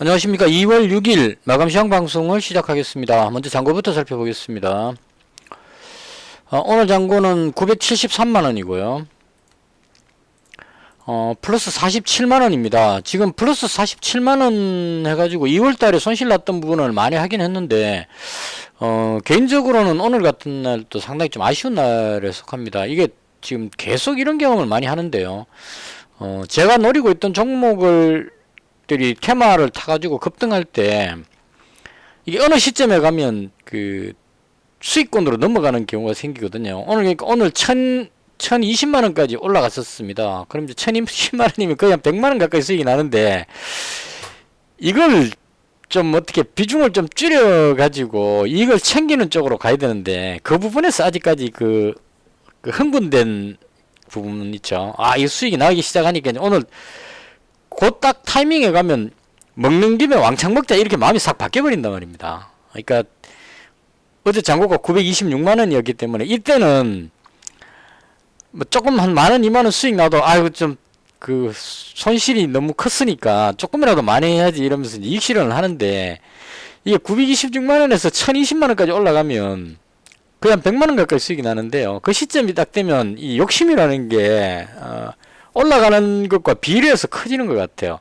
안녕하십니까. 2월 6일 마감시황 방송을 시작하겠습니다. 먼저 잔고부터 살펴보겠습니다. 오늘 잔고는 973만원이고요. 플러스 47만원입니다. 지금 플러스 47만원 해가지고 2월달에 손실 났던 부분을 많이 하긴 했는데, 개인적으로는 오늘 같은 날도 상당히 좀 아쉬운 날에 속합니다. 이게 지금 계속 이런 경험을 많이 하는데요. 제가 노리고 있던 종목들이 테마를 타가지고 급등할 때, 이게 어느 시점에 가면 그 수익권으로 넘어가는 경우가 생기거든요. 오늘 1020만원까지 올라갔었습니다. 그럼 이제 1020만원이면 거의 한 100만원 가까이 수익이 나는데, 이걸 좀 어떻게 비중을 좀 줄여가지고 이걸 챙기는 쪽으로 가야 되는데, 그 부분에서 아직까지 그 흥분된 부분 있죠. 이 수익이 나기 시작하니까 오늘 그 딱 타이밍에 가면 먹는 김에 왕창 먹자 이렇게 마음이 싹 바뀌어버린단 말입니다. 그러니까 어제 잔고가 926만원이었기 때문에 이때는 뭐 조금 한 만원, 2만원 수익 나도 아이고 좀 그 손실이 너무 컸으니까 조금이라도 많이 해야지 이러면서 이익 실현을 하는데, 이게 926만원에서 1020만원까지 올라가면 거의 한 100만원 가까이 수익이 나는데요. 그 시점이 딱 되면 이 욕심이라는 게 올라가는 것과 비례해서 커지는 것 같아요.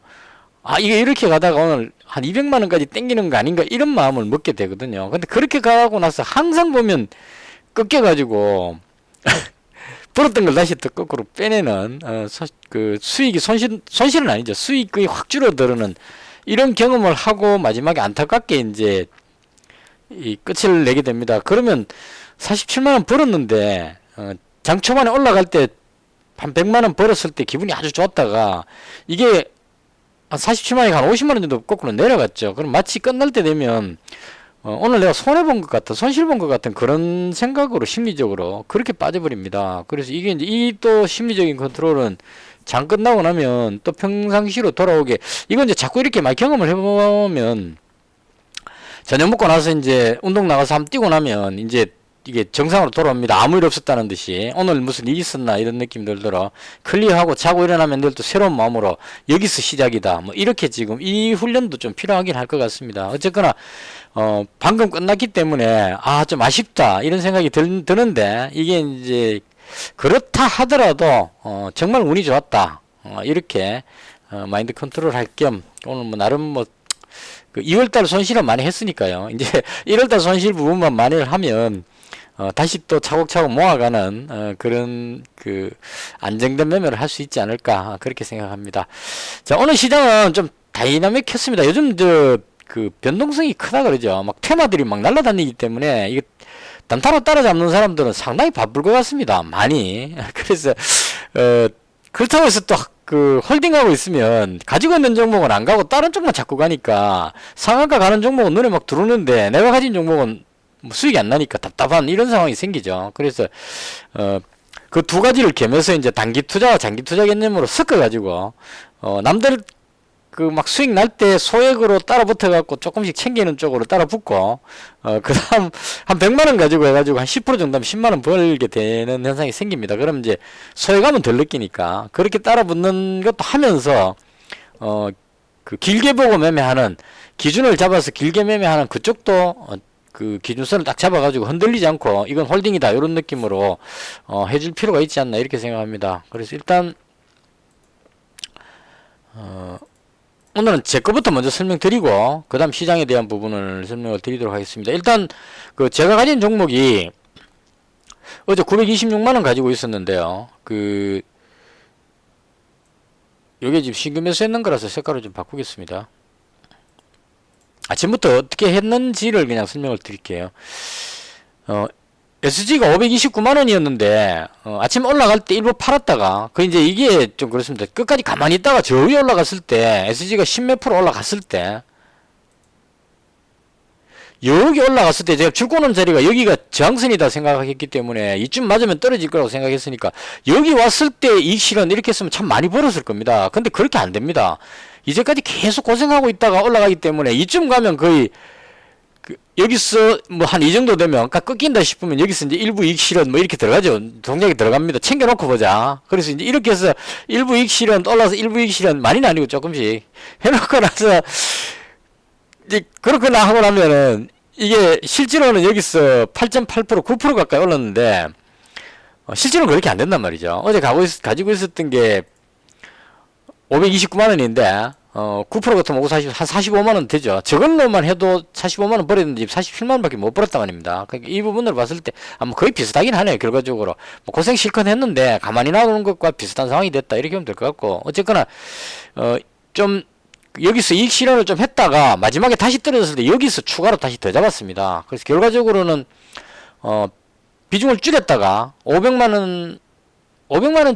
이게 이렇게 가다가 오늘 한 200만원까지 땡기는 거 아닌가 이런 마음을 먹게 되거든요. 근데 그렇게 가고 나서 항상 보면 꺾여가지고 벌었던 걸 다시 또 거꾸로 빼내는 그 수익이 손실은 아니죠. 수익이 확 줄어드는 이런 경험을 하고 마지막에 안타깝게 이제 이 끝을 내게 됩니다. 그러면 47만원 벌었는데 장 초반에 올라갈 때 한 100만원 벌었을 때 기분이 아주 좋았다가 이게 한 47만원이 한 50만원 정도 거꾸로 내려갔죠. 그럼 마치 끝날 때 되면 오늘 내가 손해본 것 같은, 손실 본 것 같은 그런 생각으로 심리적으로 그렇게 빠져버립니다. 그래서 이게 이제 이 또 심리적인 컨트롤은 장 끝나고 나면 또 평상시로 돌아오게, 이건 이제 자꾸 이렇게 많이 경험을 해보면 저녁 먹고 나서 이제 운동 나가서 한번 뛰고 나면 이제 이게 정상으로 돌아옵니다. 아무 일 없었다는 듯이. 오늘 무슨 일이 있었나 이런 느낌 들더러 클리어하고 자고 일어나면 내일 또 새로운 마음으로 여기서 시작이다. 뭐 이렇게 지금 이 훈련도 좀 필요하긴 할 것 같습니다. 어쨌거나 방금 끝났기 때문에 좀 아쉽다 이런 생각이 드는데, 이게 이제 그렇다 하더라도 정말 운이 좋았다. 이렇게 마인드 컨트롤 할 겸 오늘 뭐 나름 뭐 그 2월달 손실은 많이 했으니까요. 이제 1월달 손실 부분만 만회를 하면 다시 또 차곡차곡 모아가는 그런 그 안정된 매매를 할 수 있지 않을까 그렇게 생각합니다. 자, 오늘 시장은 좀 다이나믹했습니다. 요즘 그 변동성이 크다 그러죠. 막 테마들이 막 날아다니기 때문에 이게 단타로 따라잡는 사람들은 상당히 바쁠 것 같습니다. 많이. 그래서 그렇다고 해서 또 그 홀딩하고 있으면 가지고 있는 종목은 안 가고 다른 쪽만 자꾸 가니까 상한가 가는 종목은 눈에 막 들어오는데 내가 가진 종목은 뭐 수익이 안 나니까 답답한 이런 상황이 생기죠. 그래서 그 두 가지를 겸해서 이제 단기 투자와 장기 투자 개념으로 섞어 가지고 남들 그 막 수익 날 때 소액으로 따라 붙어 갖고 조금씩 챙기는 쪽으로 따라 붙고 그다음 한 100만원 가지고 해가지고 한 10% 정도 하면 10만원 벌게 되는 현상이 생깁니다. 그럼 이제 소액하면 덜 느끼니까 그렇게 따라 붙는 것도 하면서 그 길게 보고 매매하는, 기준을 잡아서 길게 매매하는 그쪽도 그 기준선을 딱 잡아가지고 흔들리지 않고 이건 홀딩이다 이런 느낌으로 해줄 필요가 있지 않나 이렇게 생각합니다. 그래서 일단 오늘은 제 거부터 먼저 설명드리고 그 다음 시장에 대한 부분을 설명을 드리도록 하겠습니다. 일단 그 제가 가진 종목이 어제 926만원 가지고 있었는데요. 그 요게 지금 신규 매수했는 거라서 색깔을 좀 바꾸겠습니다. 아침부터 어떻게 했는지를 그냥 설명을 드릴게요. SG가 529만원이었는데 아침 올라갈 때 일부 팔았다가 이제 이게 좀 그렇습니다. 끝까지 가만히 있다가 저 위에 올라갔을 때 SG가 10몇 프로 올라갔을 때 여기 올라갔을 때 제가 줄 거는 자리가 여기가 저항선이다 생각했기 때문에 이쯤 맞으면 떨어질 거라고 생각했으니까 여기 왔을 때 이익 실현 이렇게 했으면 참 많이 벌었을 겁니다. 근데 그렇게 안 됩니다. 이제까지 계속 고생하고 있다가 올라가기 때문에 이쯤 가면 거의 여기서 뭐 한 이 정도 되면 꺾인다 싶으면 여기서 이제 일부 이익 실현 뭐 이렇게 들어가죠. 동작이 들어갑니다. 챙겨놓고 보자. 그래서 이제 이렇게 해서 일부 이익 실현 올라서 일부 이익 실현 많이는 아니고 조금씩 해놓고 나서 이제 그렇구나 하고 나면은 이게 실제로는 여기서 8.8% 9% 가까이 올랐는데 실제로는 그렇게 안 된단 말이죠. 어제 가지고 있었던 게 529만 원인데 9% 같으면 한 45만 원 되죠. 저걸로만 해도 45만 원 벌었는데 47만 원밖에 못 벌었단 말입니다. 그러니까 이 부분으로 봤을 때 거의 비슷하긴 하네요. 결과적으로 뭐 고생 실컷 했는데 가만히 놔두는 것과 비슷한 상황이 됐다 이렇게 보면 될 것 같고, 어쨌거나 좀 여기서 이익 실현을 좀 했다가 마지막에 다시 떨어졌을 때 여기서 추가로 다시 더 잡았습니다. 그래서 결과적으로는 비중을 줄였다가 500만 원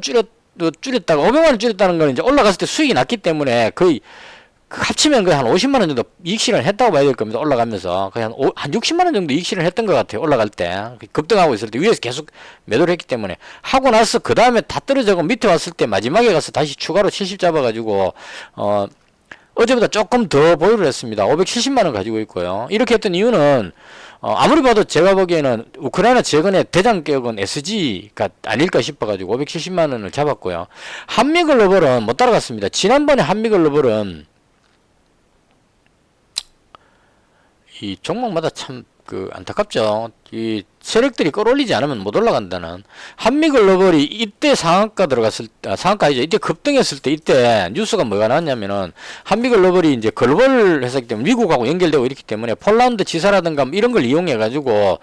줄였다가 500만 원 줄였다는 건 이제 올라갔을 때 수익이 났기 때문에 거의 합치면 거의 한 50만 원 정도 이익 실현을 했다고 봐야 될 겁니다. 올라가면서 거의 한 60만 원 정도 이익 실현을 했던 것 같아요. 올라갈 때 급등하고 있을 때 위에서 계속 매도를 했기 때문에. 하고 나서 그 다음에 다 떨어져고 밑에 왔을 때 마지막에 가서 다시 추가로 70 잡아가지고 어제보다 조금 더 보유를 했습니다. 570만 원 가지고 있고요. 이렇게 했던 이유는 아무리 봐도 제가 보기에는 우크라이나 재건의 대장격은 SG가 아닐까 싶어가지고 570만 원을 잡았고요. 한미글로벌은 못 따라갔습니다. 지난번에 한미글로벌은 이 종목마다 참 안타깝죠. 이 세력들이 끌어올리지 않으면 못 올라간다는. 한미글로벌이 이때 상한가 상한가이죠. 이때 급등했을 때 이때 뉴스가 뭐가 나왔냐면은 한미글로벌이 이제 글로벌 회사이기 때문에 미국하고 연결되고 이렇기 때문에 폴란드 지사라든가 뭐 이런 걸 이용해 가지고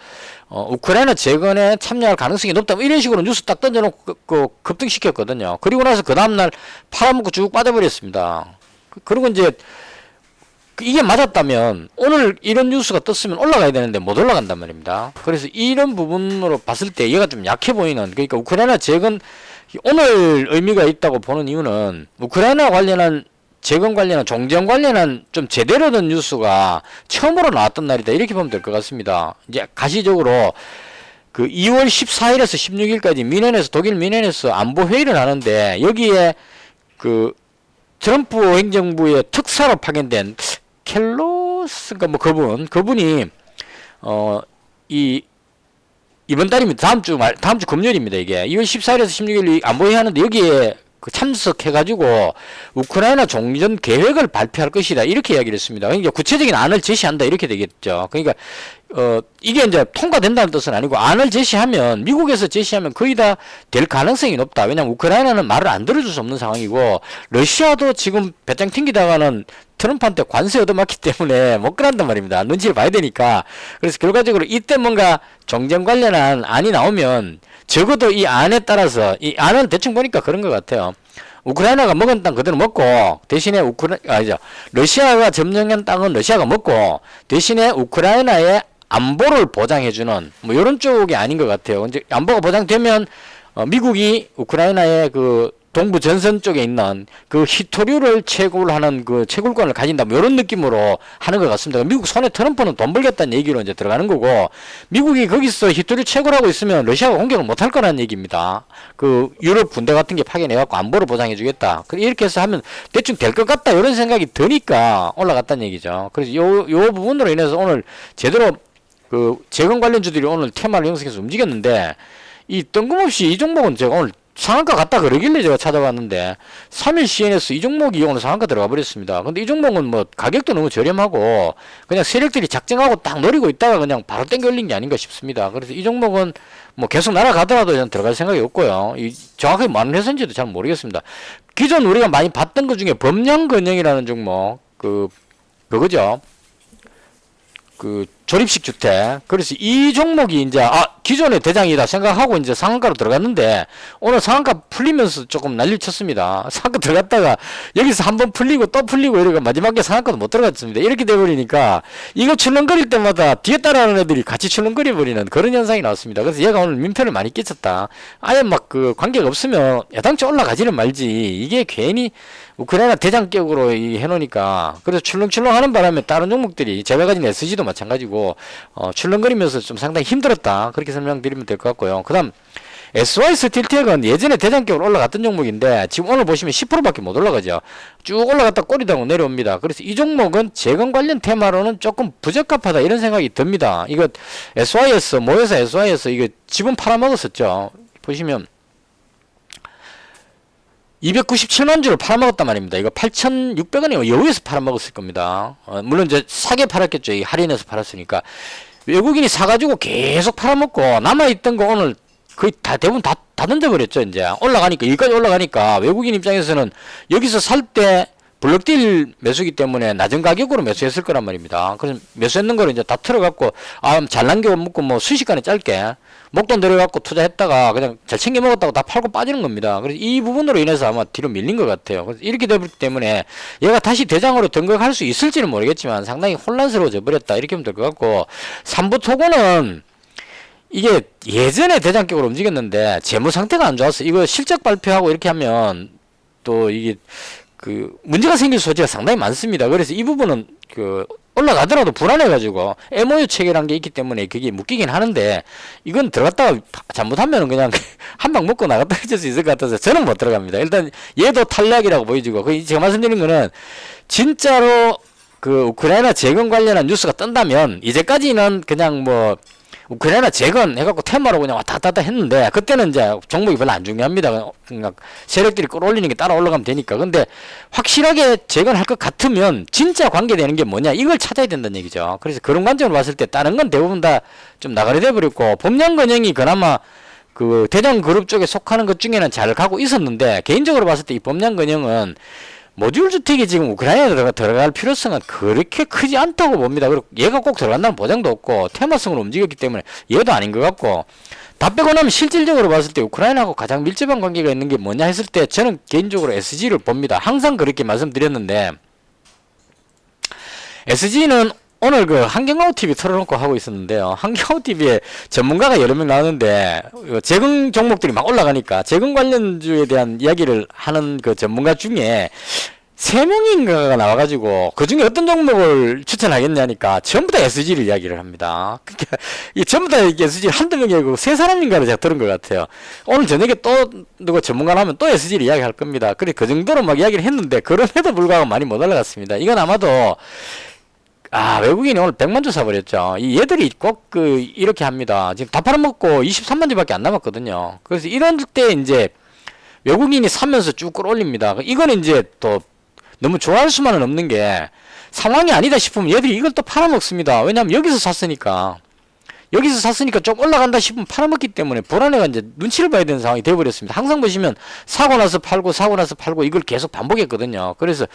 우크라이나 재건에 참여할 가능성이 높다, 뭐 이런 식으로 뉴스 딱 던져놓고 급등시켰거든요. 그리고 나서 그 다음날 팔아먹고 쭉 빠져버렸습니다. 그리고 이제 이게 맞았다면 오늘 이런 뉴스가 떴으면 올라가야 되는데 못 올라간단 말입니다. 그래서 이런 부분으로 봤을 때 얘가 좀 약해 보이는, 그러니까 우크라이나 재건 오늘 의미가 있다고 보는 이유는 우크라이나 관련한 재건 관련한 종전 관련한 좀 제대로 된 뉴스가 처음으로 나왔던 날이다 이렇게 보면 될 것 같습니다. 이제 가시적으로 2월 14일에서 16일까지 미넨에서 독일 미넨에서 안보 회의를 하는데 여기에 트럼프 행정부의 특사로 파견된 켈로스가 뭐 그분이 이번 달입니다. 다음 주 금요일입니다. 이게 2월 14일에서 16일 안보회 하는데 여기에 참석해가지고 우크라이나 종전 계획을 발표할 것이다 이렇게 이야기를 했습니다. 그러니까 구체적인 안을 제시한다 이렇게 되겠죠. 그러니까 이게 이제 통과된다는 뜻은 아니고 안을 제시하면, 미국에서 제시하면 거의 다 될 가능성이 높다. 왜냐하면 우크라이나는 말을 안 들어줄 수 없는 상황이고 러시아도 지금 배짱 튕기다가는 트럼프한테 관세 얻어맞기 때문에 못 그런단 말입니다. 눈치를 봐야 되니까. 그래서 결과적으로 이때 뭔가 정전 관련한 안이 나오면 적어도 이 안에 따라서, 이 안은 대충 보니까 그런 것 같아요. 우크라이나가 먹은 땅 그대로 먹고 대신에 러시아가 점령한 땅은 러시아가 먹고 대신에 우크라이나의 안보를 보장해주는 뭐 이런 쪽이 아닌 것 같아요. 이제 안보가 보장되면 미국이 우크라이나의 동부 전선 쪽에 있는 히토류를 채굴하는 채굴권을 가진다, 뭐 이런 느낌으로 하는 것 같습니다. 미국 손에 트럼프는 돈 벌겠다는 얘기로 이제 들어가는 거고, 미국이 거기서 히토류 채굴하고 있으면 러시아가 공격을 못 할 거라는 얘기입니다. 유럽 군대 같은 게 파견해갖고 안보를 보장해주겠다. 이렇게 해서 하면 대충 될 것 같다 이런 생각이 드니까 올라갔다는 얘기죠. 그래서 요 부분으로 인해서 오늘 제대로 재건 관련주들이 오늘 테마를 형성해서 움직였는데, 이 뜬금없이 이 종목은 제가 오늘 상한가 갔다 그러길래 제가 찾아봤는데 3일 CNS 이 종목이 오늘 상한가 들어가 버렸습니다. 근데 이 종목은 뭐 가격도 너무 저렴하고 그냥 세력들이 작정하고 딱 노리고 있다가 그냥 바로 땡겨 올린 게 아닌가 싶습니다. 그래서 이 종목은 뭐 계속 날아가더라도 저는 들어갈 생각이 없고요. 정확하게 많은 회사인지도 잘 모르겠습니다. 기존 우리가 많이 봤던 것 중에 범량건영이라는 종목, 그거죠. 조립식 주택. 그래서 이 종목이 이제 기존의 대장이다 생각하고 이제 상한가로 들어갔는데 오늘 상한가 풀리면서 조금 난리를 쳤습니다. 상한가 들어갔다가 여기서 한번 풀리고 또 풀리고 이러고 마지막에 상한가도 못 들어갔습니다. 이렇게 돼버리니까 이거 출렁거릴 때마다 뒤에 따라하는 애들이 같이 출렁거려 버리는 그런 현상이 나왔습니다. 그래서 얘가 오늘 민폐를 많이 끼쳤다. 아예 관계가 없으면 야당치 올라가지는 말지, 이게 괜히 우크라이나 대장격으로 해놓으니까. 그래서 출렁출렁 하는 바람에 다른 종목들이 제가 가진 SG도 마찬가지고 출렁거리면서 좀 상당히 힘들었다, 그렇게 설명드리면 될 것 같고요. 그 다음 SY 스틸텍은 예전에 대장격으로 올라갔던 종목인데 지금 오늘 보시면 10%밖에 못 올라가죠. 쭉 올라갔다 꼬리다고 내려옵니다. 그래서 이 종목은 재건 관련 테마로는 조금 부적합하다 이런 생각이 듭니다. 이거 SYS 모회사 SYS 이거 지분 팔아먹었었죠. 보시면 297만 주를 팔아먹었단 말입니다. 이거 8,600원이 여기에서 팔아먹었을 겁니다. 물론 이제 싸게 팔았겠죠. 이 할인해서 팔았으니까. 외국인이 사가지고 계속 팔아먹고 남아있던 거 오늘 거의 대부분 다 던져버렸죠. 이제 올라가니까, 여기까지 올라가니까 외국인 입장에서는 여기서 살 때 블록딜 매수기 때문에 낮은 가격으로 매수했을 거란 말입니다. 그래서 매수했는 거를 이제 다 틀어갖고, 잘난 게 먹고 뭐 순식간에 짧게 목돈 들여갖고 투자했다가 그냥 잘 챙겨 먹었다고 다 팔고 빠지는 겁니다. 그래서 이 부분으로 인해서 아마 뒤로 밀린 것 같아요. 그래서 이렇게 되기 때문에 얘가 다시 대장으로 등극할 수 있을지는 모르겠지만 상당히 혼란스러워져 버렸다. 이렇게 하면 될 것 같고, 삼부토고는 이게 예전에 대장격으로 움직였는데 재무 상태가 안 좋았어. 이거 실적 발표하고 이렇게 하면 또 이게 문제가 생길 소지가 상당히 많습니다. 그래서 이 부분은 올라가더라도 불안해가지고 MOU 체결한 게 있기 때문에 그게 묶이긴 하는데, 이건 들어갔다가 잘못하면 그냥 한 방 먹고 나갔다 해줄 수 있을 것 같아서 저는 못 들어갑니다. 일단 얘도 탈락이라고 보여지고, 제가 말씀드린 거는 진짜로 우크라이나 재건 관련한 뉴스가 뜬다면 이제까지는 그냥 뭐 우크라이나 재건 해갖고 테마로 그냥 왔다 갔다 했는데, 그때는 이제 종목이 별로 안 중요합니다. 그냥 세력들이 끌어올리는 게 따라 올라가면 되니까. 근데 확실하게 재건할 것 같으면 진짜 관계되는 게 뭐냐, 이걸 찾아야 된다는 얘기죠. 그래서 그런 관점으로 봤을 때 다른 건 대부분 다 좀 나가리 돼버렸고, 범량건영이 그나마 대장그룹 쪽에 속하는 것 중에는 잘 가고 있었는데, 개인적으로 봤을 때 이 범량건영은 모듈 주택이 지금 우크라이나에 들어갈 필요성은 그렇게 크지 않다고 봅니다. 그리고 얘가 꼭 들어간다는 보장도 없고 테마성으로 움직였기 때문에 얘도 아닌 것 같고, 다 빼고 나면 실질적으로 봤을 때 우크라이나하고 가장 밀접한 관계가 있는 게 뭐냐 했을 때 저는 개인적으로 SG를 봅니다. 항상 그렇게 말씀드렸는데, SG는 오늘 한경아우TV 틀어놓고 하고 있었는데요. 한경아우TV에 전문가가 여러 명 나오는데 재건 종목들이 막 올라가니까 재건 관련주에 대한 이야기를 하는 전문가 중에 3명인가가 나와가지고 그 중에 어떤 종목을 추천하겠냐니까 전부 다 SG를 이야기를 합니다. 그러니까 이 전부 다 SG 한두 명이 아니고 3사람인가를 제가 들은 것 같아요. 오늘 저녁에 또 누가 전문가를 하면 또 SG를 이야기할 겁니다. 그래, 그 정도로 막 이야기를 했는데 그럼에도 불구하고 많이 못 올라갔습니다. 이건 아마도 외국인이 오늘 100만 주 사버렸죠. 얘들이 꼭 이렇게 합니다. 지금 다 팔아먹고 23만 주밖에 안 남았거든요. 그래서 이런 때 이제 외국인이 사면서 쭉 끌어올립니다. 이거는 이제 또 너무 좋아할 수만은 없는 게, 상황이 아니다 싶으면 얘들이 이걸 또 팔아먹습니다. 왜냐하면 여기서 샀으니까 좀 올라간다 싶으면 팔아먹기 때문에 불안해가 이제 눈치를 봐야 되는 상황이 되어버렸습니다. 항상 보시면 사고 나서 팔고 이걸 계속 반복했거든요. 그래서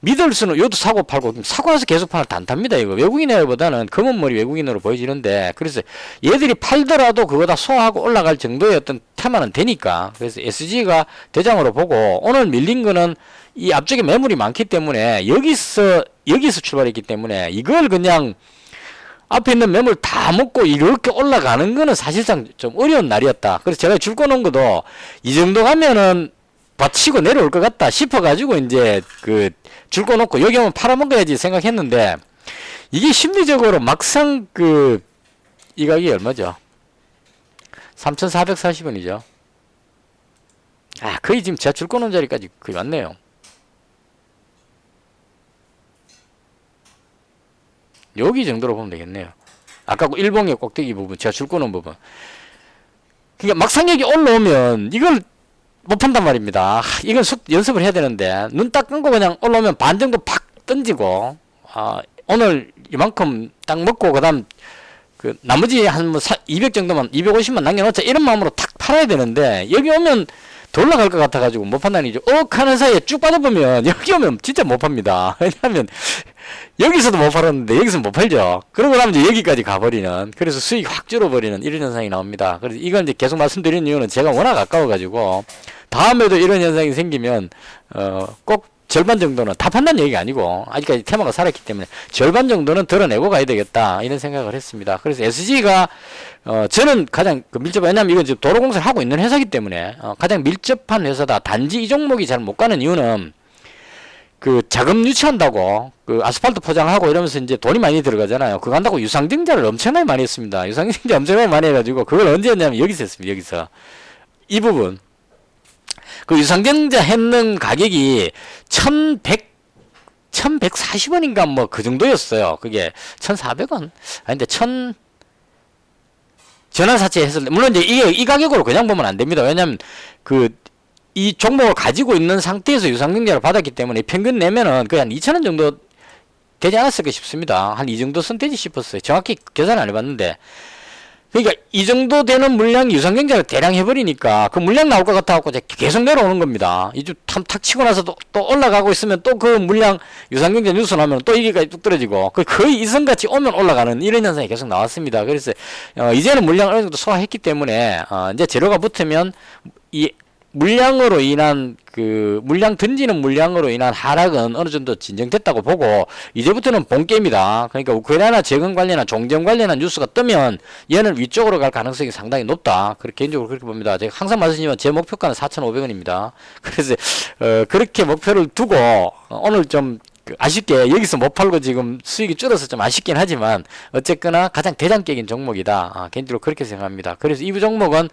믿을 수는 요도 사고 팔고, 사고 나서 계속 팔면 단답니다. 이거 외국인보다는 검은머리 외국인으로 보여지는데, 그래서 얘들이 팔더라도 그거 다 소화하고 올라갈 정도의 어떤 테마는 되니까, 그래서 SG가 대장으로 보고, 오늘 밀린 거는 이 앞쪽에 매물이 많기 때문에 여기서 출발했기 때문에 이걸 그냥 앞에 있는 매물 다 먹고 이렇게 올라가는 거는 사실상 좀 어려운 날이었다. 그래서 제가 줄 꺼놓은 것도 이 정도 가면은 받치고 내려올 것 같다 싶어가지고 이제 줄 꺼놓고 여기 오면 팔아먹어야지 생각했는데, 이게 심리적으로 막상 이 가격이 얼마죠? 3,440원이죠. 거의 지금 제가 줄 꺼놓은 자리까지 거의 왔네요. 여기 정도로 보면 되겠네요. 아까 일봉의 꼭대기 부분, 제가 줄 거는 부분. 그러니까 막상 여기 올라오면 이걸 못 판단 말입니다. 이건 연습을 해야 되는데, 눈 딱 감고 그냥 올라오면 반 정도 팍 던지고, 오늘 이만큼 딱 먹고, 그 다음, 나머지 한 200 정도만, 250만 남겨놓자, 이런 마음으로 탁 팔아야 되는데, 여기 오면 더 올라갈 것 같아가지고 못 판단이죠. 하는 사이에 쭉 빠져보면, 여기 오면 진짜 못 팝니다. 왜냐하면, 여기서도 못 팔았는데 여기서 못 팔죠. 그러고 나면 이제 여기까지 가버리는, 그래서 수익이 확 줄어버리는 이런 현상이 나옵니다. 그래서 이건 이제 계속 말씀드리는 이유는 제가 워낙 아까워가지고, 다음에도 이런 현상이 생기면 꼭 절반 정도는, 다 판다는 얘기가 아니고 아직까지 테마가 살았기 때문에 절반 정도는 드러내고 가야 되겠다, 이런 생각을 했습니다. 그래서 SG가 저는 가장 밀접한, 왜냐면 이건 지금 도로공사를 하고 있는 회사이기 때문에 가장 밀접한 회사다. 단지 이 종목이 잘 못 가는 이유는 자금 유치한다고 아스팔트 포장하고 이러면서 이제 돈이 많이 들어가잖아요. 그거 한다고 유상증자를 엄청나게 많이 했습니다. 유상증자 엄청나게 많이 해가지고 그걸 언제 했냐면 여기서 했습니다. 여기서 이 부분 유상증자 했는 가격이 1140원인가 뭐 그 정도였어요. 그게 1400원 아닌데 전환사채 했을 때, 물론 이제 이 가격으로 그냥 보면 안 됩니다. 왜냐면 이 종목을 가지고 있는 상태에서 유상증자를 받았기 때문에 평균 내면은 거의 한 2,000원 정도 되지 않았을까 싶습니다. 한 이 정도 선 되지 싶었어요. 정확히 계산 안 해봤는데. 그러니까 이 정도 되는 물량 유상증자를 대량 해버리니까 그 물량 나올 것 같아갖고 계속 내려오는 겁니다. 이주 탁 치고 나서 또 올라가고 있으면 또 그 물량 유상증자 뉴스 나오면 또 이게까지 뚝 떨어지고 거의 이성같이 오면 올라가는 이런 현상이 계속 나왔습니다. 그래서 이제는 물량을 어느 정도 소화했기 때문에 이제 재료가 붙으면 이 물량으로 인한 물량 던지는 물량으로 인한 하락은 어느 정도 진정됐다고 보고 이제부터는 본게임이다. 그러니까 우크라이나 재건 관련한 종전 관련한 뉴스가 뜨면 얘는 위쪽으로 갈 가능성이 상당히 높다. 그렇게 개인적으로 그렇게 봅니다. 제가 항상 말씀드리지만 제 목표가는 4,500원입니다. 그래서 그렇게 목표를 두고 오늘 좀 아쉽게 여기서 못 팔고 지금 수익이 줄어서 좀 아쉽긴 하지만 어쨌거나 가장 대장격인 종목이다. 개인적으로 그렇게 생각합니다. 그래서 이 종목은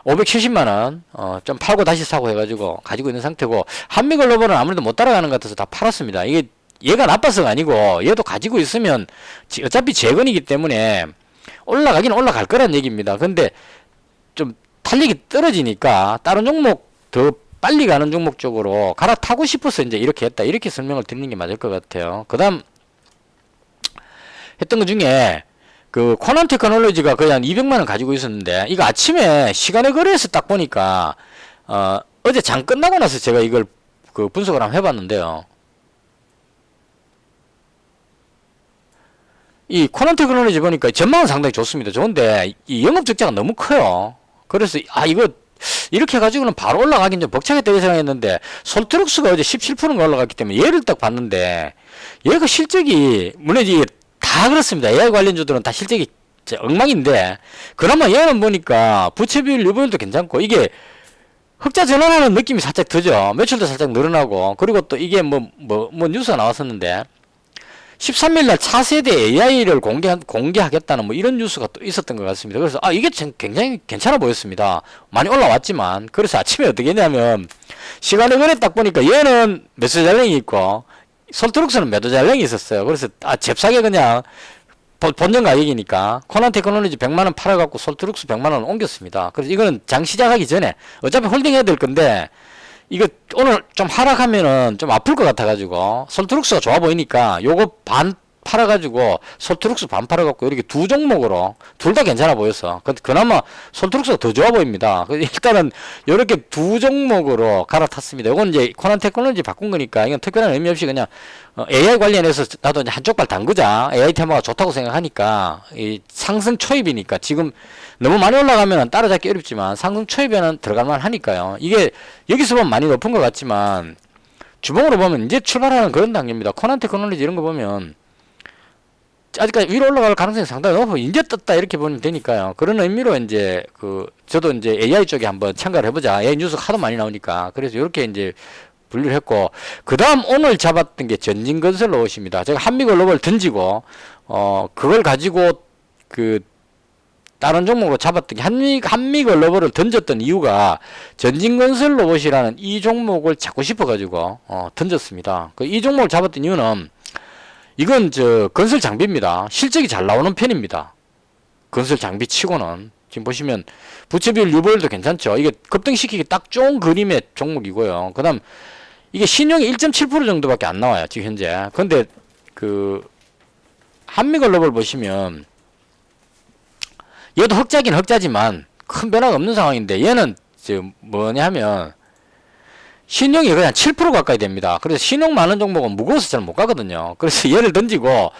570만원 좀 팔고 다시 사고 해가지고 가지고 있는 상태고 한미글로벌은 아무래도 못 따라가는 것 같아서 다 팔았습니다. 이게 얘가 나빠서가 아니고 얘도 가지고 있으면 어차피 재건이기 때문에 올라가긴 올라갈 거란 얘기입니다. 근데 좀 탄력이 떨어지니까 다른 종목 더 빨리 가는 종목 쪽으로 갈아타고 싶어서 이제 이렇게 했다. 이렇게 설명을 드리는 게 맞을 것 같아요. 그 다음 했던 것 중에 코난 테크놀로지가 거의 한 200만원 가지고 있었는데 이거 아침에 시간의 거래에서 딱 보니까 어제 장 끝나고 나서 제가 이걸 분석을 한번 해봤는데요. 이 코난 테크놀로지 보니까 전망은 상당히 좋습니다. 좋은데 이 영업 적자가 너무 커요. 그래서 이거 이렇게 해가지고는 바로 올라가긴 좀 벅차겠다 이렇게 생각했는데 솔트룩스가 어제 17%가 올라갔기 때문에 얘를 딱 봤는데 얘가 실적이 물론 이게 다 그렇습니다. AI 관련주들은 다 실적이 엉망인데 그나마 얘는 보니까 부채비율 유보율도 괜찮고 이게 흑자 전환하는 느낌이 살짝 드죠. 매출도 살짝 늘어나고 그리고 또 이게 뭐 뉴스가 나왔었는데 13일날 차세대 AI를 공개하겠다는 뭐 이런 뉴스가 또 있었던 것 같습니다. 그래서 이게 굉장히 괜찮아 보였습니다. 많이 올라왔지만 그래서 아침에 어떻게 했냐면 시간을 그래 딱 보니까 얘는 매수 잔량이 있고 솔트룩스는 매도 잔량이 있었어요. 그래서 잽싸게 그냥 본전 가격이니까 코난 테크놀로지 100만원 팔아갖고 솔트룩스 100만원 옮겼습니다. 그래서 이거는 장 시작하기 전에 어차피 홀딩 해야 될 건데 이거 오늘 좀 하락하면은 좀 아플 것 같아가지고 솔트룩스가 좋아 보이니까 요거 반 팔아가지고 솔트룩스 반 팔아갖고 이렇게 두 종목으로 둘 다 괜찮아 보였어. 그나마 솔트룩스가 더 좋아 보입니다. 일단은 이렇게 두 종목으로 갈아탔습니다. 이건 이제 코난 테크놀로지 바꾼 거니까 이건 특별한 의미 없이 그냥 AI 관련해서 나도 이제 한쪽 발 담그자. AI 테마가 좋다고 생각하니까 이 상승 초입이니까 지금 너무 많이 올라가면 따라잡기 어렵지만 상승 초입에는 들어갈만 하니까요. 이게 여기서 보면 많이 높은 것 같지만 주봉으로 보면 이제 출발하는 그런 단계입니다. 코난 테크놀로지 이런 거 보면 아직까지 위로 올라갈 가능성이 상당히 높고 이제 떴다 이렇게 보면 되니까요. 그런 의미로 이제 저도 이제 AI 쪽에 한번 참가를 해보자. AI 뉴스 하도 많이 나오니까 그래서 이렇게 이제 분류를 했고 그 다음 오늘 잡았던 게 전진건설 로봇입니다. 제가 한미글로벌 던지고 그걸 가지고 다른 종목으로 잡았던 게 한미글로벌을 던졌던 이유가 전진건설 로봇이라는 이 종목을 잡고 싶어가지고 던졌습니다. 이 종목을 잡았던 이유는 이건 건설 장비입니다. 실적이 잘 나오는 편입니다. 건설 장비 치고는 지금 보시면 부채비율 유보율도 괜찮죠. 이게 급등시키기 딱 좋은 그림의 종목이고요. 그 다음 이게 신용이 1.7% 정도밖에 안 나와요. 지금 현재. 근데 한미글로벌 보시면 얘도 흑자긴 흑자지만 큰 변화가 없는 상황인데 얘는 지금 뭐냐면 신용이 그냥 7% 가까이 됩니다. 그래서 신용 많은 종목은 무거워서 잘 못 가거든요. 그래서 얘를 던지고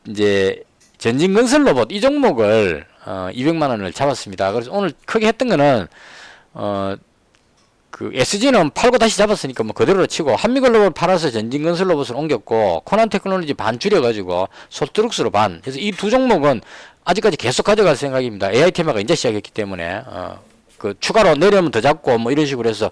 이제 전진건설 로봇 이 종목을 200만원을 잡았습니다. 그래서 오늘 크게 했던 거는 SG는 팔고 다시 잡았으니까 뭐 그대로 치고 한미글로벌 팔아서 전진건설 로봇을 옮겼고 코난 테크놀로지 반 줄여가지고 솔트룩스로 반. 그래서 이 두 종목은 아직까지 계속 가져갈 생각입니다. AI 테마가 이제 시작했기 때문에 추가로 내려오면 더 잡고 뭐 이런 식으로 해서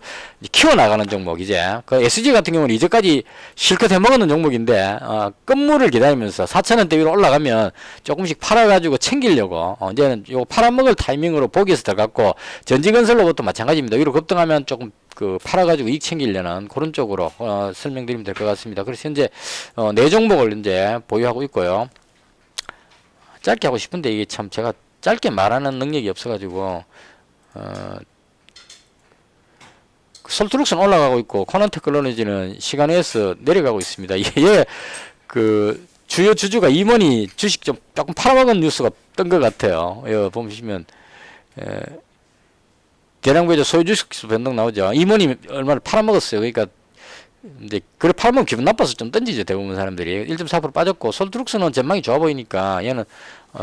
키워나가는 종목 이제 SG 같은 경우는 이제까지 실컷 해먹는 종목인데 끝물을 기다리면서 4,000원대 위로 올라가면 조금씩 팔아가지고 챙기려고 이제는 요거 팔아먹을 타이밍으로 보기에서 들어갔고 전진건설로부터 마찬가지입니다. 위로 급등하면 조금 팔아가지고 이익 챙기려는 그런 쪽으로 설명드리면 될 것 같습니다. 그래서 현재 네 종목을 이제 보유하고 있고요. 짧게 하고 싶은데 이게 참 제가 짧게 말하는 능력이 없어가지고 솔트룩스는 올라가고 있고 코난 테크놀로지는 시간에서 내려가고 있습니다. 예, 그 주요 주주가 임원이 주식 좀 조금 팔아먹은 뉴스가 뜬 것 같아요. 여기 보시면 대량배제 소유 주식 변동 나오죠. 임원이 얼마를 팔아먹었어요. 그러니까 이제 그래 팔면 기분 나빠서 좀 던지죠. 대부분 사람들이 1.4% 빠졌고 솔트룩스는 전망이 좋아 보이니까 얘는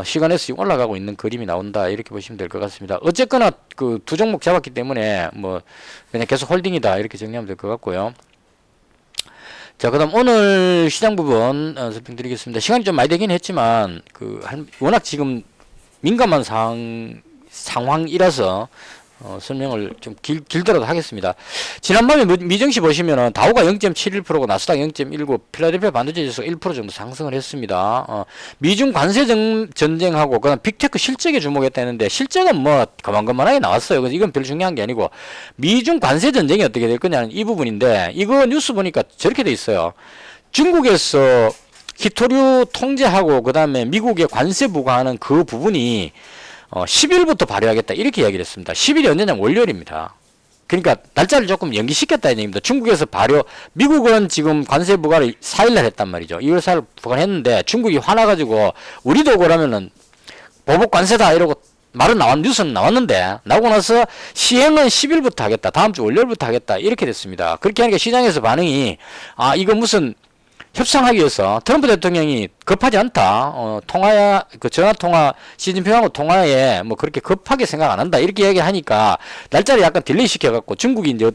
시간에서 올라가고 있는 그림이 나온다 이렇게 보시면 될 것 같습니다. 어쨌거나 그 두 종목 잡았기 때문에 뭐 그냥 계속 홀딩이다 이렇게 정리하면 될 것 같고요. 자, 그다음 오늘 시장 부분 설명드리겠습니다. 시간이 좀 많이 되긴 했지만 워낙 지금 민감한 상황이라서 설명을 좀 길더라도 하겠습니다. 지난번에 미증시 보시면은 다우가 0.71%고 나스닥 0.19, 필라델피아 반도체 지수가 1% 정도 상승을 했습니다. 미중 관세 전쟁하고 그다음 빅테크 실적에 주목했다는데 실적은 뭐 거만거만하게 나왔어요. 그래서 이건 별 중요한 게 아니고 미중 관세 전쟁이 어떻게 될 거냐는 이 부분인데 이거 뉴스 보니까 저렇게 돼 있어요. 중국에서 히토류 통제하고 그다음에 미국에 관세 부과하는 그 부분이 10일부터 발효하겠다 이렇게 이야기를 했습니다. 10일이 언제냐면 월요일입니다. 그러니까 날짜를 조금 연기시켰다는 얘기입니다. 중국에서 미국은 지금 관세 부과를 4일날 했단 말이죠. 2월 4일 부과했는데 중국이 화나가지고 우리도 그러면은 보복 관세다 이러고 뉴스는 나왔는데 나오고 나서 시행은 10일부터 하겠다. 다음 주 월요일부터 하겠다 이렇게 됐습니다. 그렇게 하니까 시장에서 반응이 이거 무슨 협상하기 위해서 트럼프 대통령이 급하지 않다. 전화통화, 시진핑하고 통화에 뭐 그렇게 급하게 생각 안 한다. 이렇게 이야기하니까 날짜를 약간 딜레이 시켜갖고 중국이 이제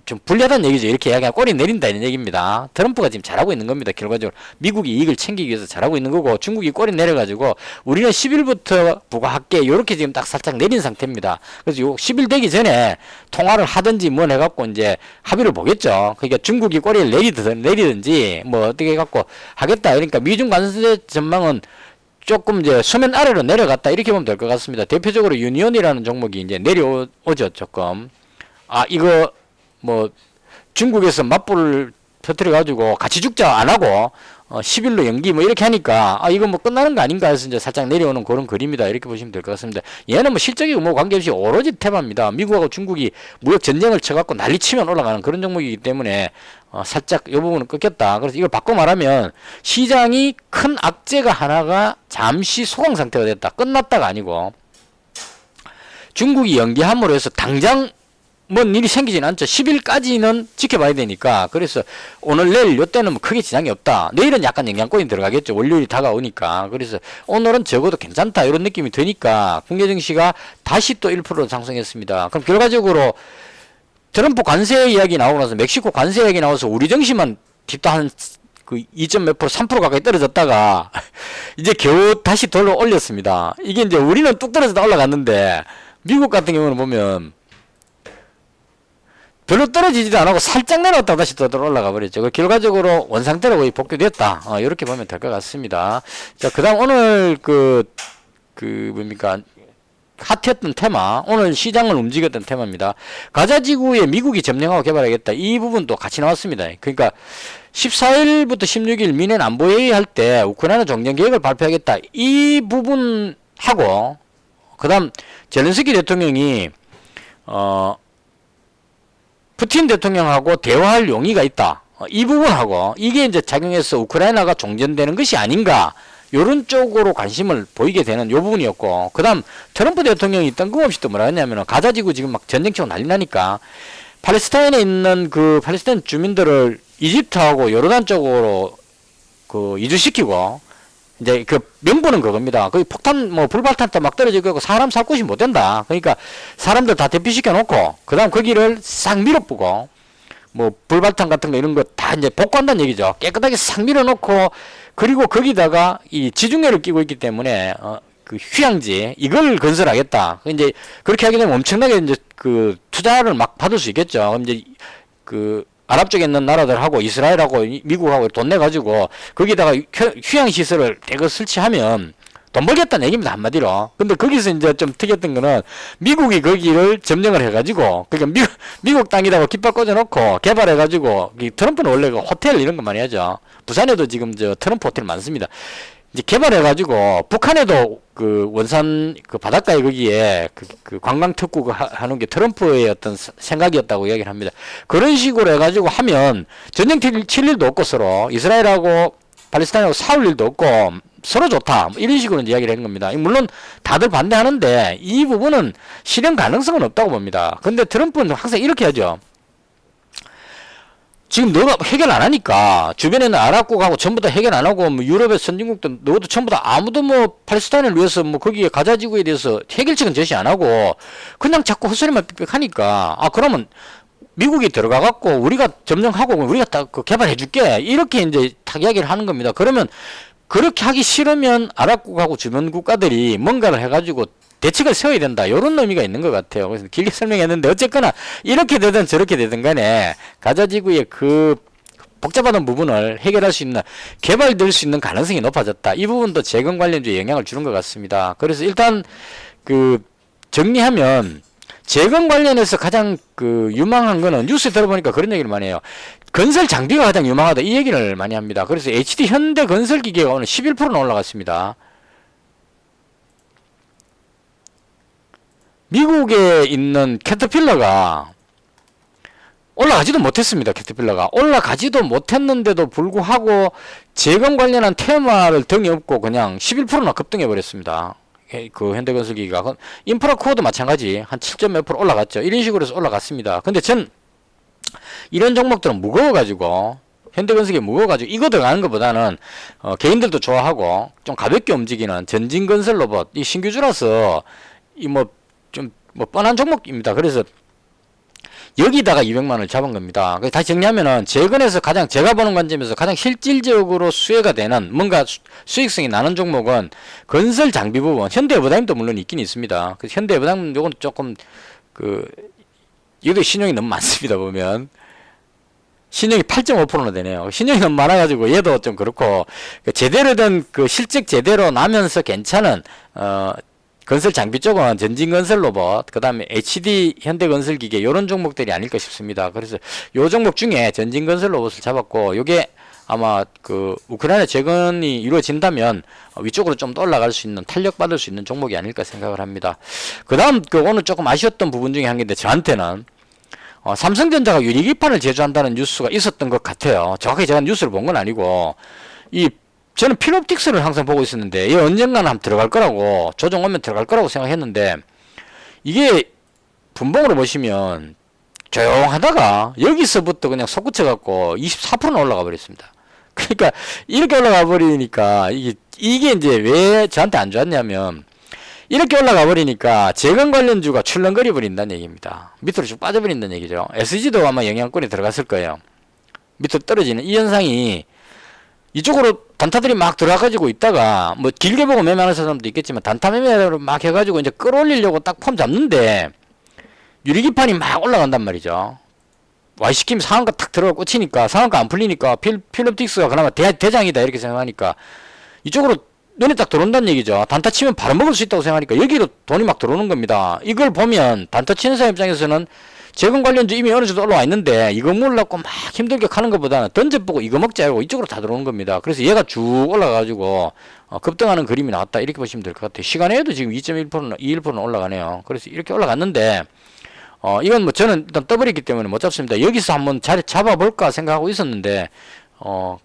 좀 불리하다는 얘기죠. 이렇게 이야기하면 꼬리 내린다 이런 얘기입니다. 트럼프가 지금 잘하고 있는 겁니다. 결과적으로 미국이 이익을 챙기기 위해서 잘하고 있는 거고 중국이 꼬리 내려가지고 우리는 10일부터 부과할게 이렇게 지금 딱 살짝 내린 상태입니다. 그래서 요 10일 되기 전에 통화를 하든지 뭐 해갖고 이제 합의를 보겠죠. 그러니까 중국이 꼬리를 내리든지 뭐 어떻게 해갖고 하겠다. 그러니까 미중 관세 전망은 조금 이제 수면 아래로 내려갔다 이렇게 보면 될 것 같습니다. 대표적으로 유니온이라는 종목이 이제 내려오죠. 조금 이거 뭐 중국에서 맞불을 터뜨려 가지고 같이 죽자 안 하고 10일로 연기 뭐 이렇게 하니까 이거 뭐 끝나는 거 아닌가 해서 이제 살짝 내려오는 그런 그림이다 이렇게 보시면 될 것 같습니다. 얘는 뭐 실적이고 뭐 관계없이 오로지 테마입니다. 미국하고 중국이 무역 전쟁을 쳐갖고 난리치면 올라가는 그런 종목이기 때문에 살짝 이 부분은 끊겼다. 그래서 이걸 바꿔 말하면 시장이 큰 악재가 하나가 잠시 소강 상태가 됐다. 끝났다가 아니고 중국이 연기함으로 해서 당장 뭔 일이 생기진 않죠. 10일까지는 지켜봐야 되니까. 그래서 오늘 내일 요때는 뭐 크게 지장이 없다. 내일은 약간 영향권이 들어가겠죠. 월요일이 다가오니까. 그래서 오늘은 적어도 괜찮다 이런 느낌이 드니까 국내 증시가 다시 또 1% 상승했습니다. 그럼 결과적으로 트럼프 관세 이야기 나오고 나서 멕시코 관세 이야기 나와서 우리 증시만 뒷다 한 그 2점 몇 프로 3% 가까이 떨어졌다가 이제 겨우 다시 돌려 올렸습니다. 이게 이제 우리는 뚝 떨어졌다 올라갔는데 미국 같은 경우는 보면 별로 떨어지지도 않고 살짝 내려왔다가 다시 또 올라가 버렸죠. 결과적으로 원상태로 거의 복귀됐다. 이렇게 보면 될 것 같습니다. 자, 그 다음 오늘 뭡니까? 핫했던 테마, 오늘 시장을 움직였던 테마입니다. 가자지구에 미국이 점령하고 개발하겠다. 이 부분도 같이 나왔습니다. 그러니까 14일부터 16일 미넨 안보회의 할 때 우크라이나 정전 계획을 발표하겠다. 이 부분하고, 그 다음 젤렌스키 대통령이, 푸틴 대통령하고 대화할 용의가 있다. 이 부분하고 이게 이제 작용해서 우크라이나가 종전되는 것이 아닌가 요런 쪽으로 관심을 보이게 되는 요 부분이었고 그 다음 트럼프 대통령이 뜬금없이 또 뭐라 했냐면 가자지구 지금 막 전쟁치고 난리 나니까 팔레스타인에 있는 그 팔레스타인 주민들을 이집트하고 요르단 쪽으로 이주시키고 이제 명분은 그겁니다. 거기 폭탄 불발탄 때 막 떨어지고 있고 사람 살 곳이 못 된다. 그러니까 사람들 다 대피시켜 놓고 그다음 거기를 싹 밀어뿌고 불발탄 같은 거 이런 거 다 이제 복구한다는 얘기죠. 깨끗하게 싹 밀어놓고 그리고 거기다가 이 지중해를 끼고 있기 때문에 그 휴양지 이걸 건설하겠다. 이제 그렇게 하게 되면 엄청나게 이제 투자를 막 받을 수 있겠죠. 그럼 이제 아랍 쪽에 있는 나라들하고 이스라엘하고 미국하고 돈 내가지고 거기다가 휴양시설을 대거 설치하면 돈 벌겠다는 얘기입니다. 한마디로. 근데 거기서 이제 좀 특이했던 거는 미국이 거기를 점령을 해가지고 그러니까 미국 땅이라고 깃발 꽂아놓고 개발해가지고 트럼프는 원래 호텔 이런 거 많이 하죠. 부산에도 지금 트럼프 호텔 많습니다. 이제 개발해가지고 북한에도 그 원산 그 바닷가에 거기에 그 관광 특구 하는 게 트럼프의 어떤 생각이었다고 이야기를 합니다. 그런 식으로 해가지고 하면 전쟁 칠 일도 없고 서로 이스라엘하고 팔레스타인하고 싸울 일도 없고 서로 좋다 뭐 이런 식으로 이야기를 한 겁니다. 물론 다들 반대하는데 이 부분은 실현 가능성은 없다고 봅니다. 근데 트럼프는 항상 이렇게 하죠. 지금 너가 해결 안 하니까 주변에는 아랍국하고 전부 다 해결 안 하고 뭐 유럽의 선진국도 너도 전부 다 아무도 뭐 팔레스타인을 위해서 뭐 거기에 가자지구에 대해서 해결책은 제시 안 하고 그냥 자꾸 헛소리만 삑삑하니까 아 그러면 미국이 들어가 갖고 우리가 점령하고 우리가 딱 그 개발해 줄게 이렇게 이제 탁 이야기를 하는 겁니다. 그러면 그렇게 하기 싫으면 아랍국하고 주변 국가들이 뭔가를 해가지고 대책을 세워야 된다. 이런 의미가 있는 것 같아요. 그래서 길게 설명했는데 어쨌거나 이렇게 되든 저렇게 되든 간에 가자지구의 그 복잡한 부분을 해결할 수 있는 개발될 수 있는 가능성이 높아졌다. 이 부분도 재건 관련주에 영향을 주는 것 같습니다. 그래서 일단 그 정리하면 재건 관련해서 가장 그 유망한 거는 뉴스에 들어보니까 그런 얘기를 많이 해요. 건설 장비가 가장 유망하다. 이 얘기를 많이 합니다. 그래서 HD 현대 건설 기계가 오늘 11%나 올라갔습니다. 미국에 있는 캐터필러가 올라가지도 못했습니다. 캐터필러가 올라가지도 못했는데도 불구하고 재건 관련한 테마를 등에 업고 그냥 11%나 급등해 버렸습니다. 그 현대건설기가 인프라 코어도 마찬가지 한 7점 몇 % 올라갔죠. 이런 식으로 해서 올라갔습니다. 근데 전 이런 종목들은 무거워가지고 현대건설이 무거워가지고 이거 들어가는 것보다는 개인들도 좋아하고 좀 가볍게 움직이는 전진건설 로봇 이 신규주라서 이 뭐 뻔한 종목입니다. 그래서 여기다가 200만원을 잡은 겁니다. 다시 정리하면은 재건에서 가장 제가 보는 관점에서 가장 실질적으로 수혜가 되는 뭔가 수익성이 나는 종목은 건설 장비 부분 현대해보다임도 물론 있긴 있습니다. 그래서 현대해보다임 요건 조금 이것도 신용이 너무 많습니다. 보면 신용이 8.5%나 되네요. 신용이 너무 많아가지고 얘도 좀 그렇고 제대로 된 그 실적 제대로 나면서 괜찮은 건설 장비 쪽은 전진건설 로봇, 그 다음에 HD 현대건설기계 이런 종목들이 아닐까 싶습니다. 그래서 요 종목 중에 전진건설 로봇을 잡았고 요게 아마 그 우크라이나 재건이 이루어진다면 위쪽으로 좀 더 올라갈 수 있는 탄력받을 수 있는 종목이 아닐까 생각을 합니다. 그 다음 그 오늘 조금 아쉬웠던 부분 중에 한 개인데 저한테는 삼성전자가 유리기판을 제조한다는 뉴스가 있었던 것 같아요. 정확하게 제가 뉴스를 본 건 아니고 저는 필옵틱스를 항상 보고 있었는데 이게 언젠가는 한번 들어갈 거라고 조정 오면 들어갈 거라고 생각했는데 이게 분봉으로 보시면 조용하다가 여기서부터 그냥 솟구쳐 갖고 24%나 올라가 버렸습니다. 그러니까 이렇게 올라가 버리니까 이게 이제 왜 저한테 안 좋았냐면 이렇게 올라가 버리니까 재건 관련주가 출렁거리 버린다는 얘기입니다. 밑으로 쭉 빠져버린다는 얘기죠. SG도 아마 영향권에 들어갔을 거예요. 밑으로 떨어지는 이 현상이 이쪽으로 단타들이 막 들어가가지고 있다가 뭐 길게 보고 매매하는 사람도 있겠지만 단타 매매를 막 해가지고 이제 끌어올리려고 딱 폼 잡는데 유리기판이 막 올라간단 말이죠. Y시킴 상한가 탁 들어가 꽂히니까 상한가 안 풀리니까 필옵틱스가 그나마 대장이다 이렇게 생각하니까 이쪽으로 눈에 딱 들어온다는 얘기죠. 단타 치면 바로 먹을 수 있다고 생각하니까 여기로 돈이 막 들어오는 겁니다. 이걸 보면 단타 치는 사람 입장에서는 재건 관련주 이미 어느 정도 올라와 있는데 이거 몰라고 막 힘들게 가는 것보다는 던져보고 이거 먹자 하고 이쪽으로 다 들어오는 겁니다. 그래서 얘가 쭉 올라가가지고 급등하는 그림이 나왔다 이렇게 보시면 될 것 같아요. 시간에도 지금 2.1%나 21%나 올라가네요. 그래서 이렇게 올라갔는데 이건 뭐 저는 일단 떠버렸기 때문에 못 잡습니다. 여기서 한번 자리 잡아볼까 생각하고 있었는데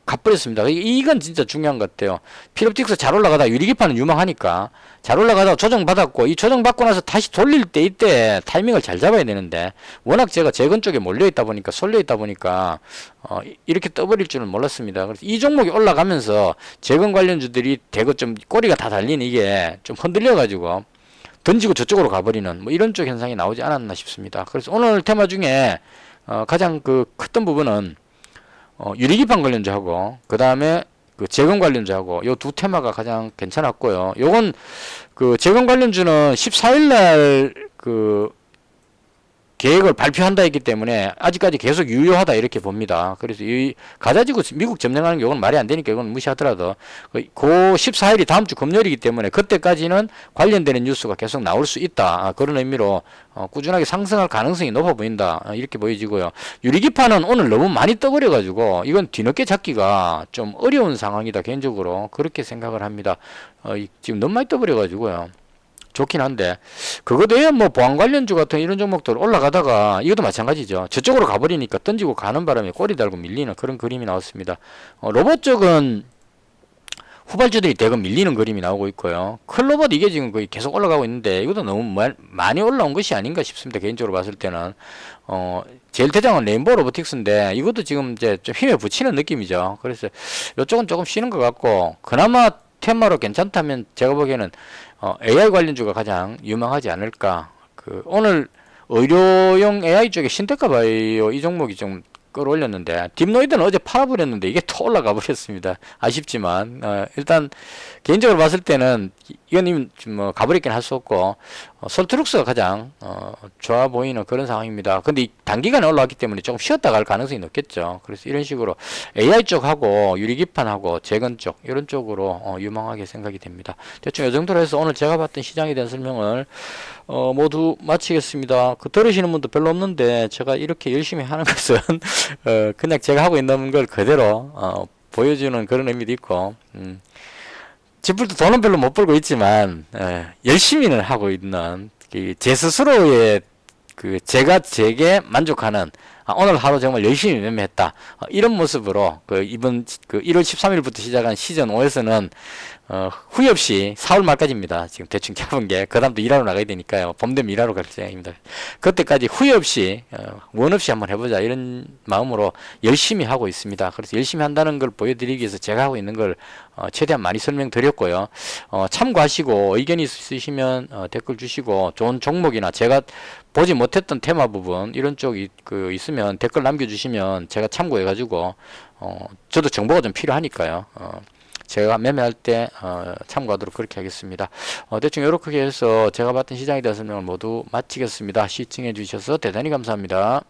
가버렸습니다. 이건 진짜 중요한 것 같아요. 필옵틱스 잘 올라가다 유리기판은 유망하니까 잘 올라가다 조정받았고 이 조정받고 나서 다시 돌릴 때 이때 타이밍을 잘 잡아야 되는데 워낙 제가 재건 쪽에 몰려있다 보니까 쏠려있다 보니까 이렇게 떠버릴 줄은 몰랐습니다. 그래서 이 종목이 올라가면서 재건 관련주들이 대거 좀 꼬리가 다 달린 이게 좀 흔들려가지고 던지고 저쪽으로 가버리는 뭐 이런 쪽 현상이 나오지 않았나 싶습니다. 그래서 오늘 테마 중에 가장 컸던 부분은 유리기판 관련주하고 그 다음에 그 재건 관련주하고 요 두 테마가 가장 괜찮았고요. 요건 그 재건 관련주는 14일날 그 계획을 발표한다 했기 때문에 아직까지 계속 유효하다 이렇게 봅니다. 그래서 이 가자지구 미국 점령하는 경우는 말이 안 되니까 이건 무시하더라도 그 14일이 다음 주 금요일이기 때문에 그때까지는 관련되는 뉴스가 계속 나올 수 있다. 그런 의미로 꾸준하게 상승할 가능성이 높아 보인다. 이렇게 보여지고요. 유리기판은 오늘 너무 많이 떠버려 가지고 이건 뒤늦게 잡기가 좀 어려운 상황이다. 개인적으로 그렇게 생각을 합니다. 지금 너무 많이 떠버려 가지고요. 좋긴 한데 그것도 외에 뭐 보안 관련주 같은 이런 종목들 올라가다가 이것도 마찬가지죠. 저쪽으로 가버리니까 던지고 가는 바람에 꼬리 달고 밀리는 그런 그림이 나왔습니다. 로봇 쪽은 후발주들이 대거 밀리는 그림이 나오고 있고요. 클로봇 이게 지금 거의 계속 올라가고 있는데 이것도 너무 많이 올라온 것이 아닌가 싶습니다. 개인적으로 봤을 때는 제일 대장은 레인보우 로보틱스인데 이것도 지금 이제 좀 힘에 붙이는 느낌이죠. 그래서 이쪽은 조금 쉬는 것 같고 그나마 테마로 괜찮다면 제가 보기에는 AI 관련주가 가장 유망하지 않을까. 오늘 의료용 AI 쪽에 신테카 바이오 이 종목이 좀 끌어올렸는데 딥노이드는 어제 팔아버렸는데 이게 또 올라가 버렸습니다. 아쉽지만 일단 개인적으로 봤을 때는 이건 뭐 가버리긴 할 수 없고 솔트룩스가 가장 좋아 보이는 그런 상황입니다. 근데 이 단기간에 올라왔기 때문에 조금 쉬었다 갈 가능성이 높겠죠. 그래서 이런 식으로 AI 쪽하고 유리기판하고 재건 쪽 이런 쪽으로 유망하게 생각이 됩니다. 대충 이 정도로 해서 오늘 제가 봤던 시장에 대한 설명을 모두 마치겠습니다. 들으시는 분도 별로 없는데 제가 이렇게 열심히 하는 것은 그냥 제가 하고 있는 걸 그대로 보여주는 그런 의미도 있고 지풀도 돈은 별로 못 벌고 있지만 열심히는 하고 있는 제 스스로의 제가 제게 만족하는 오늘 하루 정말 열심히 매매했다 이런 모습으로 이번 1월 13일부터 시작한 시즌 5에서는 후회 없이 4월 말까지입니다. 지금 대충 잡은 게 그 다음도 일하러 나가야 되니까요. 봄 되면 일하러 갈 생각입니다. 그때까지 후회 없이 원 없이 한번 해보자 이런 마음으로 열심히 하고 있습니다. 그래서 열심히 한다는 걸 보여드리기 위해서 제가 하고 있는 걸 최대한 많이 설명드렸고요. 참고하시고 의견이 있으시면 댓글 주시고 좋은 종목이나 제가 보지 못했던 테마 부분 이런 쪽이 있으면 댓글 남겨주시면 제가 참고해가지고 저도 정보가 좀 필요하니까요. 제가 매매할 때 참고하도록 그렇게 하겠습니다. 대충 이렇게 해서 제가 봤던 시장에 대한 설명을 모두 마치겠습니다. 시청해 주셔서 대단히 감사합니다.